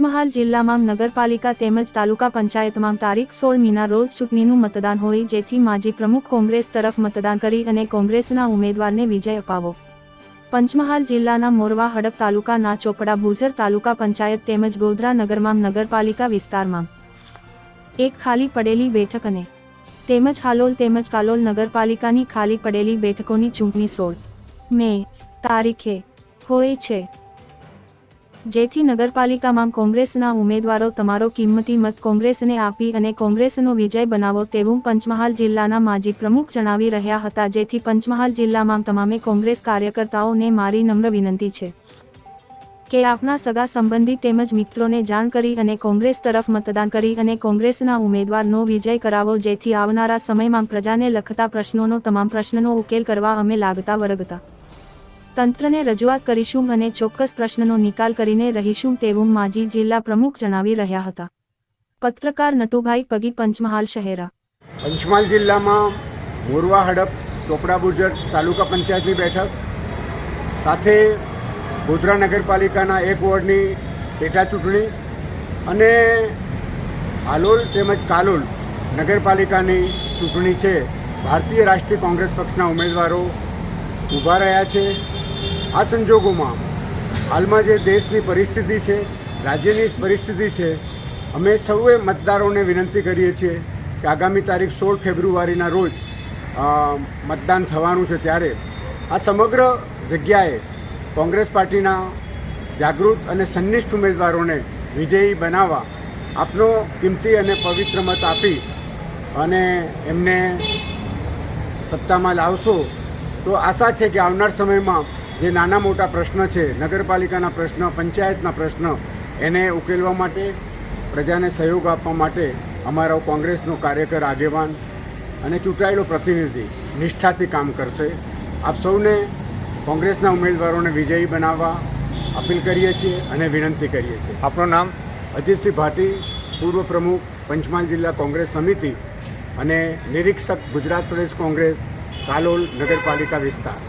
પંચમહાલ જિલ્લામાં નગરપાલિકા તેમજ તાલુકા પંચાયતમાં તારીખ 16 મીના રોજ ચૂંટણીનું મતદાન હોય, જેથી માજી પ્રમુખ કોંગ્રેસ તરફ મતદાન કરી અને કોંગ્રેસના ઉમેદવારને વિજય અપાવો। પંચમહાલ જિલ્લાના મોરવા હડપ તાલુકાના ચોપડા બુજર તાલુકા પંચાયત તેમજ ગોધરા નગરમાં નગરપાલિકા વિસ્તારમાં એક ખાલી પડેલી બેઠક અને તેમજ હાલોલ તેમજ કાલોલ નગરપાલિકાની ખાલી પડેલી બેઠકોની ચૂંટણી 16 મે તારીખે હોય છે, જેથી નગરપાલિકામાં કોંગ્રેસના ઉમેદવારો તમારો કિંમતી મત કોંગ્રેસને આપી અને કોંગ્રેસનો વિજય બનાવો તેવું પંચમહાલ જિલ્લાના માજી પ્રમુખ જણાવી રહ્યા હતા। જેથી પંચમહાલ જિલ્લામાં તમામે કોંગ્રેસ કાર્યકર્તાઓને મારી નમ્ર વિનંતી છે કે આપના સગા સંબંધી તેમજ મિત્રોને જાણ કરી અને કોંગ્રેસ તરફ મતદાન કરી અને કોંગ્રેસના ઉમેદવારનો વિજય કરાવો, જેથી આવનારા સમયમાં પ્રજાને લગતા પ્રશ્નોનો તમામ પ્રશ્નનો ઉકેલ કરવા અમે લાગતા વળગતા તંત્રને રજૂઆત કરીશું અને ચોક્કસ પ્રશ્નનો નિકાલ કરીને રહીશું તેવું માજી જિલ્લા પ્રમુખ જણાવી રહ્યા હતા। પત્રકાર નટુભાઈ પગી, પંચમહાલ શહેરા। પંચમહાલ જિલ્લામાં મોરવા હડપ ચોપડા બુજર તાલુકા પંચાયતની બેઠક સાથે ગોધરા નગરપાલિકાના એક વોર્ડની પેટા ચૂંટણી અને હાલોલ તેમજ કાલોલ નગરપાલિકાની ચૂંટણી છે। ભારતીય રાષ્ટ્રીય કોંગ્રેસ પક્ષના ઉમેદવારો ઊભા રહ્યા છે। આ સંજોગોમાં હાલમાં જે દેશની પરિસ્થિતિ છે, રાજ્યની પરિસ્થિતિ છે, અમે સૌએ મતદારોને વિનંતી કરીએ છીએ કે આગામી તારીખ 16 ફેબ્રુઆરીના રોજ મતદાન થવાનું છે, ત્યારે આ સમગ્ર જગ્યાએ કોંગ્રેસ પાર્ટીના જાગૃત અને સંનિષ્ઠ ઉમેદવારોને વિજયી બનાવવા આપનો કિંમતી અને પવિત્ર મત આપી અને એમને સત્તામાં લાવશો તો આશા છે કે આવનાર સમયમાં જે નાના મોટા પ્રશ્ન છે, નગરપાલિકાના પ્રશ્ન, પંચાયતના પ્રશ્ન, એને ઉકેલવા માટે પ્રજાને સહયોગ આપવા માટે અમારો કોંગ્રેસનો કાર્યકર, આગેવાન અને ચૂંટાયેલો પ્રતિનિધિ નિષ્ઠાથી કામ કરશે। આપ સૌને કોંગ્રેસના ઉમેદવારોને વિજયી બનાવવા અપીલ કરીએ છીએ અને વિનંતી કરીએ છીએ। આપનું નામ? અજીતસિંહ ભાટી, પૂર્વ પ્રમુખ પંચમહાલ જિલ્લા કોંગ્રેસ સમિતિ અને નિરીક્ષક ગુજરાત પ્રદેશ કોંગ્રેસ કાલોલ નગરપાલિકા વિસ્તાર।